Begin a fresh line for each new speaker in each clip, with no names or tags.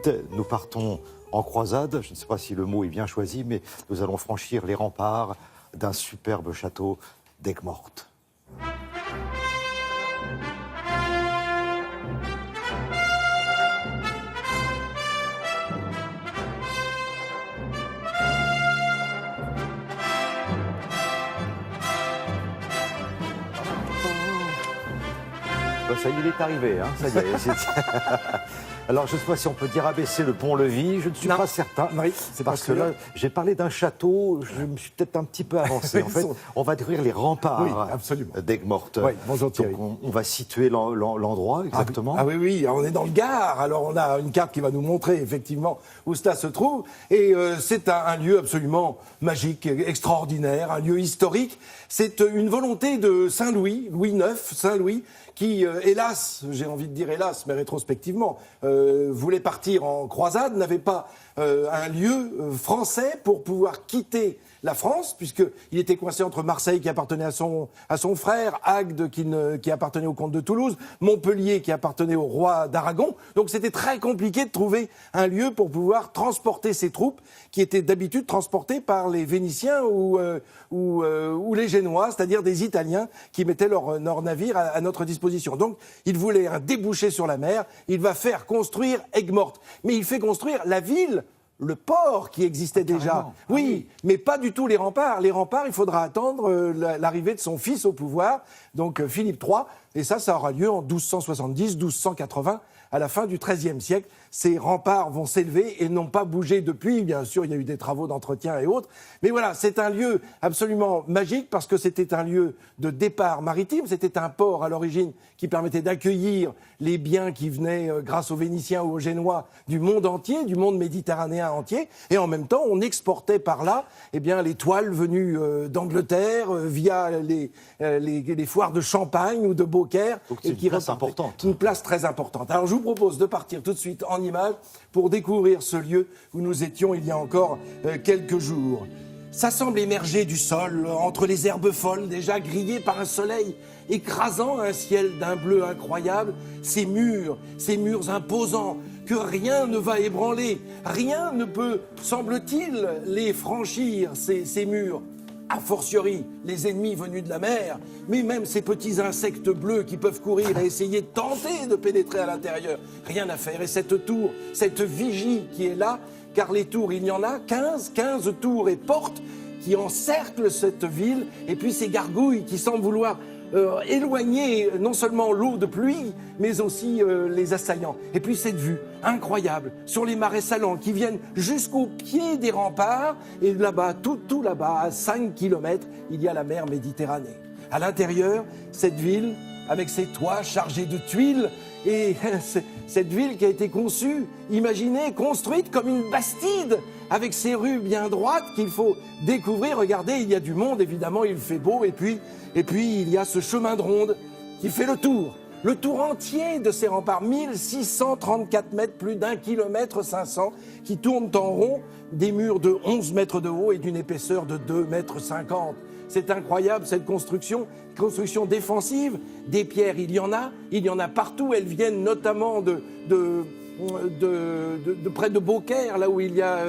suite, nous partons en croisade. Je ne sais pas si le mot est bien choisi, mais nous allons franchir les remparts d'un superbe château d'Aigues-Mortes. Ça y est, il est arrivé, hein, ça y est. Alors, je ne sais pas si on peut dire abaisser le pont-levis, je ne suis pas certain.
Oui, c'est
parce que là, j'ai parlé d'un château, je me suis peut-être un petit peu avancé. En fait, on va découvrir les remparts d'Aigues-Mortes.
Oui, bonjour Thierry.
Donc, on va situer l'endroit exactement.
Ah oui, on est dans le Gard, alors on a une carte qui va nous montrer effectivement où cela se trouve. Et c'est un lieu absolument magique, extraordinaire, un lieu historique. C'est une volonté de Saint-Louis, Louis IX, Saint-Louis, qui, hélas, j'ai envie de dire hélas, mais rétrospectivement, voulait partir en croisade, n'avait pas un lieu français pour pouvoir quitter la France, puisqu'il était coincé entre Marseille, qui appartenait à son frère, Agde, qui appartenait au comte de Toulouse, Montpellier, qui appartenait au roi d'Aragon. Donc c'était très compliqué de trouver un lieu pour pouvoir transporter ses troupes, qui étaient d'habitude transportées par les Vénitiens ou les Génois, c'est-à-dire des Italiens qui mettaient leur navire à notre disposition. Donc il voulait un débouché sur la mer, il va faire construire Aigues-Mortes. Mais il fait construire la ville, le port qui existait déjà. Oui, mais pas du tout les remparts. Les remparts, il faudra attendre l'arrivée de son fils au pouvoir, donc Philippe III, et ça aura lieu en 1270, 1280, à la fin du XIIIe siècle. Ces remparts vont s'élever et n'ont pas bougé depuis. Bien sûr, il y a eu des travaux d'entretien et autres. Mais voilà, c'est un lieu absolument magique parce que c'était un lieu de départ maritime. C'était un port à l'origine qui permettait d'accueillir les biens qui venaient, grâce aux Vénitiens ou aux Génois, du monde entier, du monde méditerranéen entier. Et en même temps, on exportait par là les toiles venues d'Angleterre via les foires de Champagne ou de Beaucaire.
Donc c'est une place importante.
Une place très importante. Alors je vous propose de partir tout de suite en images pour découvrir ce lieu où nous étions il y a encore quelques jours. Ça semble émerger du sol, entre les herbes folles, déjà grillées par un soleil écrasant, un ciel d'un bleu incroyable, ces murs imposants que rien ne va ébranler, rien ne peut, semble-t-il, les franchir, ces murs. A fortiori, les ennemis venus de la mer, mais même ces petits insectes bleus qui peuvent courir et essayer de tenter de pénétrer à l'intérieur. Rien à faire. Et cette tour, cette vigie qui est là, car les tours, il y en a 15 tours et portes qui encerclent cette ville, et puis ces gargouilles qui semblent vouloir éloigner non seulement l'eau de pluie, mais aussi les assaillants. Et puis cette vue incroyable sur les marais salants qui viennent jusqu'au pied des remparts, et là-bas, tout là-bas, à 5 kilomètres, il y a la mer Méditerranée. À l'intérieur, cette ville, avec ses toits chargés de tuiles, et cette ville qui a été conçue, imaginée, construite comme une bastide, avec ses rues bien droites qu'il faut découvrir. Regardez, il y a du monde, évidemment, il fait beau, et puis il y a ce chemin de ronde qui fait le tour entier de ces remparts, 1634 mètres, plus d'1 kilomètre 500, qui tournent en rond, des murs de 11 mètres de haut et d'une épaisseur de 2,50 mètres. C'est incroyable cette construction défensive. Des pierres, il y en a partout. Elles viennent notamment de près de Beaucaire, là où il y a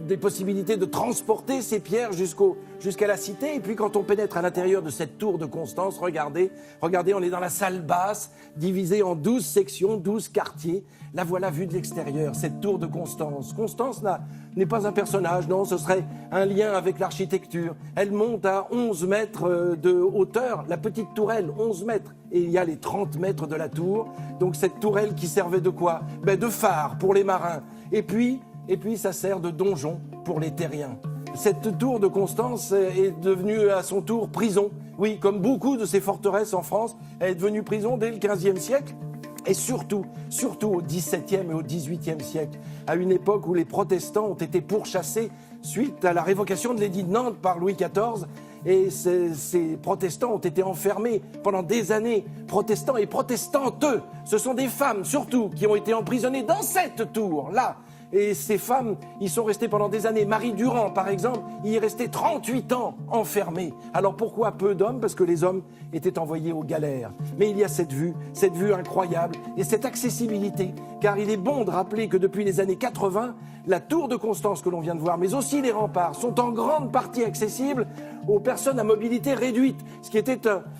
des possibilités de transporter ces pierres jusqu'à la cité. Et puis quand on pénètre à l'intérieur de cette tour de Constance, regardez, on est dans la salle basse, divisée en 12 sections, 12 quartiers. La voilà vue de l'extérieur, cette tour de Constance. Constance n'est pas un personnage, non, ce serait un lien avec l'architecture. Elle monte à 11 mètres de hauteur, la petite tourelle, 11 mètres. Et il y a les 30 mètres de la tour. Donc cette tourelle qui servait de quoi ? De phare pour les marins. Et puis ça sert de donjon pour les terriens. Cette tour de Constance est devenue à son tour prison. Oui, comme beaucoup de ces forteresses en France, elle est devenue prison dès le XVe siècle. Et surtout au XVIIe et au XVIIIe siècle, à une époque où les protestants ont été pourchassés suite à la révocation de l'édit de Nantes par Louis XIV. Et ces protestants ont été enfermés pendant des années. Protestants et protestantes, ce sont des femmes surtout qui ont été emprisonnées dans cette tour-là. Et ces femmes, ils sont restés pendant des années. Marie Durand, par exemple, il est resté 38 ans enfermé. Alors pourquoi peu d'hommes? Parce que les hommes étaient envoyés aux galères. Mais il y a cette vue incroyable et cette accessibilité. Car il est bon de rappeler que depuis les années 80, la tour de Constance que l'on vient de voir, mais aussi les remparts, sont en grande partie accessibles aux personnes à mobilité réduite, ce qui était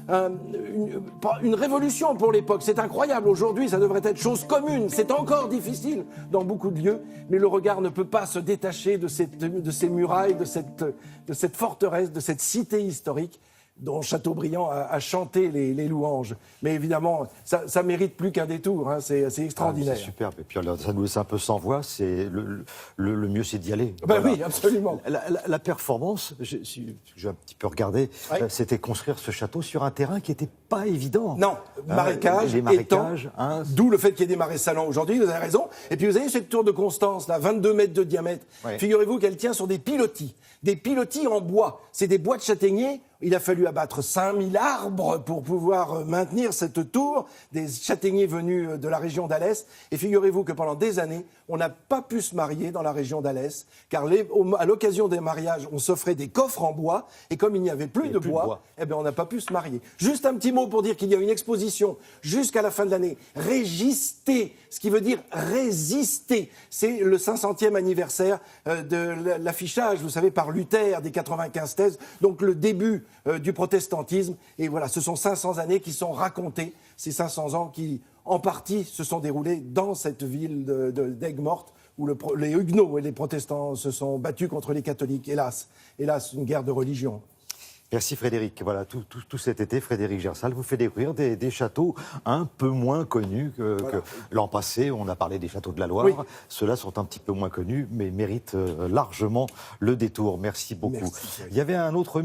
une révolution pour l'époque. C'est incroyable. Aujourd'hui, ça devrait être chose commune. C'est encore difficile dans beaucoup de lieux, mais le regard ne peut pas se détacher de ces murailles, de cette forteresse, de cette cité historique dont Chateaubriand a chanté les louanges. Mais évidemment, ça mérite plus qu'un détour, hein. C'est extraordinaire.
C'est superbe. Et puis alors, ça nous laisse un peu sans voix. Le mieux, c'est d'y aller.
Ben voilà. Oui, absolument.
La performance, j'ai un petit peu regardé, c'était construire ce château sur un terrain qui n'était pas évident.
Non, marécage,
les marécages,
étangs, d'où le fait qu'il y ait des marais salants aujourd'hui, vous avez raison. Et puis vous avez cette tour de Constance, là, 22 mètres de diamètre. Ouais. Figurez-vous qu'elle tient sur des pilotis en bois. C'est des bois de châtaigniers. Il a fallu abattre 5000 arbres pour pouvoir maintenir cette tour, des châtaigniers venus de la région d'Alès. Et figurez-vous que pendant des années, on n'a pas pu se marier dans la région d'Alès, car à l'occasion des mariages, on s'offrait des coffres en bois, et comme il n'y avait plus de bois, eh bien, on n'a pas pu se marier. Juste un petit mot pour dire qu'il y a une exposition jusqu'à la fin de l'année, Régister, ce qui veut dire résister. C'est le 500e anniversaire de l'affichage, vous savez, par Luther des 95 thèses, donc le début du protestantisme. Et voilà, ce sont 500 années qui sont racontées, ces 500 ans qui, en partie, se sont déroulés dans cette ville d'Aigues-Mortes, où les Huguenots et les protestants se sont battus contre les catholiques. Hélas, une guerre de religion.
Merci Frédéric. Voilà, tout cet été, Frédéric Gersal vous fait découvrir des châteaux un peu moins connus que l'an passé. On a parlé des châteaux de la Loire. Oui. Ceux-là sont un petit peu moins connus, mais méritent largement le détour. Merci beaucoup. Merci. Il y avait un autre...